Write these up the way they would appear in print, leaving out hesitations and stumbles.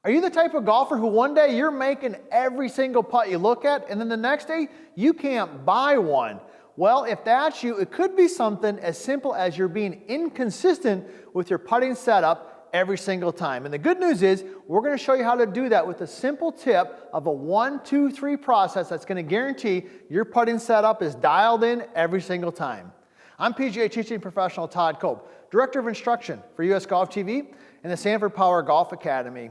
Are you the type of golfer who one day you're making every single putt you look at, and then the next day you can't buy one? Well, if that's you, it could be something as simple as you're being inconsistent with your putting setup every single time. And the good news is we're going to show you how to do that with a simple tip of a 1, 2, 3 process that's going to guarantee your putting setup is dialed in every single time. I'm PGA teaching professional Todd Cope, Director of Instruction for US Golf TV and the Sanford Power Golf Academy.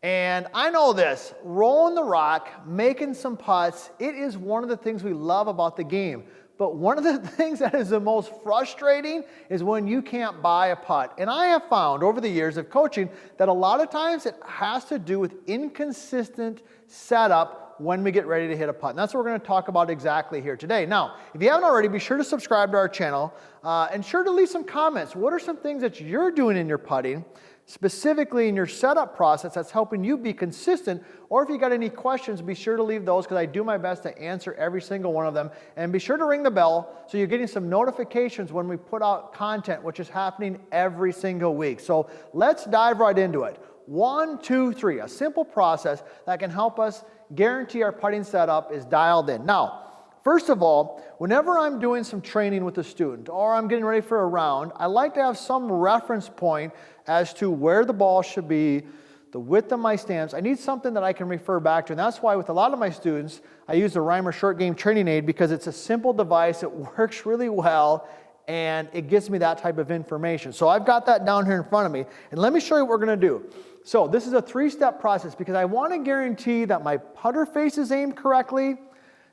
And I know this, rolling the rock, making some putts, it is one of the things we love about the game. But one of the things that is the most frustrating is when you can't buy a putt. And I have found over the years of coaching that a lot of times it has to do with inconsistent setup when we get ready to hit a putt. And that's what we're going to talk about exactly here today. Now, if you haven't already, be sure to subscribe to our channel and sure to leave some comments. What are some things that you're doing in your putting, specifically in your setup process, that's helping you be consistent? Or if you got any questions, be sure to leave those because I do my best to answer every single one of them. And be sure to ring the bell so you're getting some notifications when we put out content, which is happening every single week. So let's dive right into it. 1, 2, 3, a simple process that can help us guarantee our putting setup is dialed in. Now, first of all, whenever I'm doing some training with a student or I'm getting ready for a round, I like to have some reference point as to where the ball should be, the width of my stance. I need something that I can refer back to, and that's why with a lot of my students, I use the Reimer Short Game Training Aid because it's a simple device, it works really well, and it gives me that type of information. So I've got that down here in front of me, and let me show you what we're going to do. So this is a 3-step process because I want to guarantee that my putter face is aimed correctly,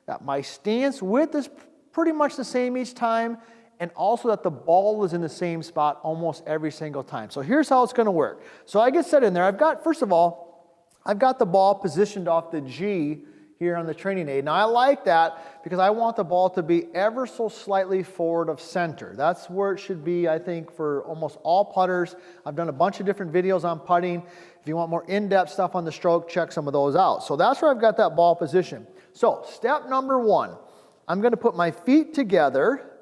that my stance width is pretty much the same each time, and also that the ball is in the same spot almost every single time. So here's how it's going to work. So I get set in there. First of all, I've got the ball positioned off the G here on the training aid. Now I like that because I want the ball to be ever so slightly forward of center. That's where it should be, I think, for almost all putters. I've done a bunch of different videos on putting. If you want more in-depth stuff on the stroke, check some of those out. So that's where I've got that ball position. So step number 1, I'm going to put my feet together,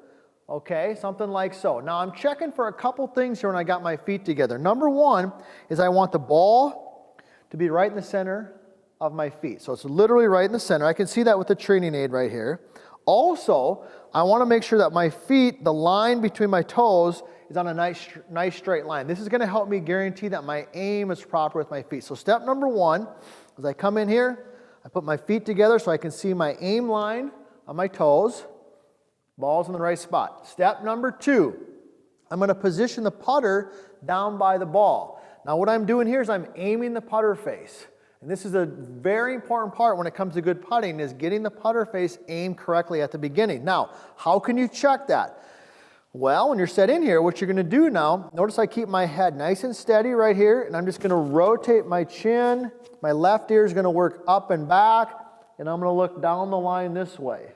okay, something like so. Now I'm checking for a couple things here when I got my feet together. Number 1 is I want the ball to be right in the center of my feet. So it's literally right in the center. I can see that with the training aid right here. Also, I want to make sure that my feet, the line between my toes, is on a nice straight line. This is going to help me guarantee that my aim is proper with my feet. So step number 1 is I come in here, I put my feet together so I can see my aim line on my toes. Ball's in the right spot. Step number 2, I'm going to position the putter down by the ball. Now what I'm doing here is I'm aiming the putter face. And this is a very important part when it comes to good putting, is getting the putter face aimed correctly at the beginning. Now, how can you check that? Well, when you're set in here, what you're going to do now, notice I keep my head nice and steady right here, and I'm just going to rotate my chin. My left ear is going to work up and back, and I'm going to look down the line this way.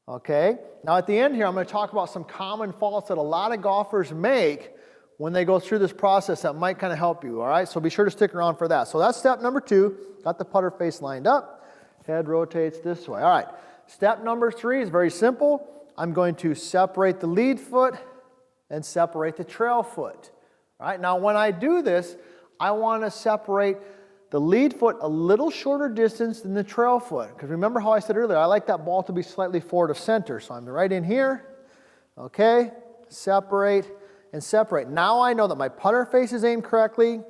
Okay? Now at the end here, I'm going to talk about some common faults that a lot of golfers make when they go through this process that might kind of help you, all right? So be sure to stick around for that. So that's step number 2. Got the putter face lined up. Head rotates this way. All right. Step number 3 is very simple. I'm going to separate the lead foot and separate the trail foot. All right. Now when I do this, I want to separate the lead foot a little shorter distance than the trail foot. Because remember how I said earlier, I like that ball to be slightly forward of center. So I'm right in here. Okay. Separate and separate. Now I know that my putter face is aimed correctly,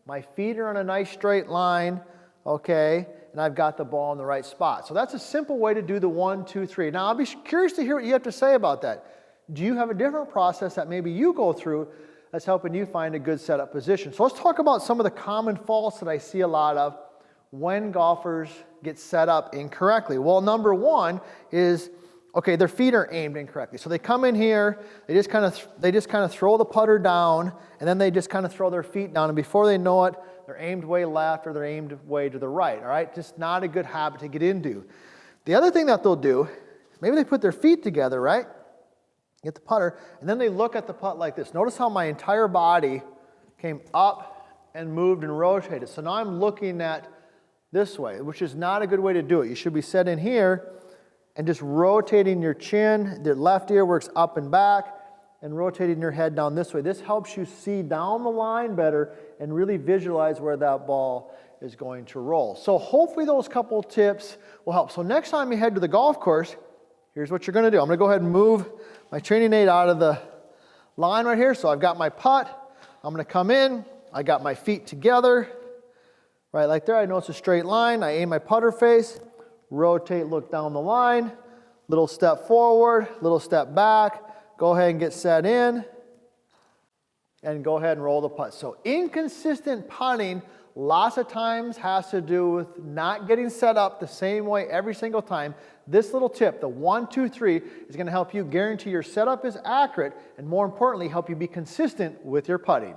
my feet are on a nice straight line, okay, and I've got the ball in the right spot. So that's a simple way to do the 1, 2, 3. Now I'll be curious to hear what you have to say about that. Do you have a different process that maybe you go through that's helping you find a good setup position? So let's talk about some of the common faults that I see a lot of when golfers get set up incorrectly. Well, number 1 is, okay, their feet are aimed incorrectly. So they come in here, they just kind of throw the putter down, and then they just kind of throw their feet down, and before they know it, they're aimed way left or they're aimed way to the right, all right? Just not a good habit to get into. The other thing that they'll do, maybe they put their feet together, right? Get the putter, and then they look at the putt like this. Notice how my entire body came up and moved and rotated. So now I'm looking at this way, which is not a good way to do it. You should be set in here and just rotating your chin. The left ear works up and back, and rotating your head down this way. This helps you see down the line better and really visualize where that ball is going to roll. So hopefully those couple tips will help. So next time you head to the golf course, here's what you're going to do. I'm going to go ahead and move my training aid out of the line right here. So I've got my putt. I'm going to come in. I got my feet together, right like there. I know it's a straight line. I aim my putter face, rotate, look down the line, little step forward, little step back. Go ahead and get set in, and go ahead and roll the putt. So inconsistent putting lots of times has to do with not getting set up the same way every single time. This little tip, the 1, 2, 3, is going to help you guarantee your setup is accurate and more importantly, help you be consistent with your putting.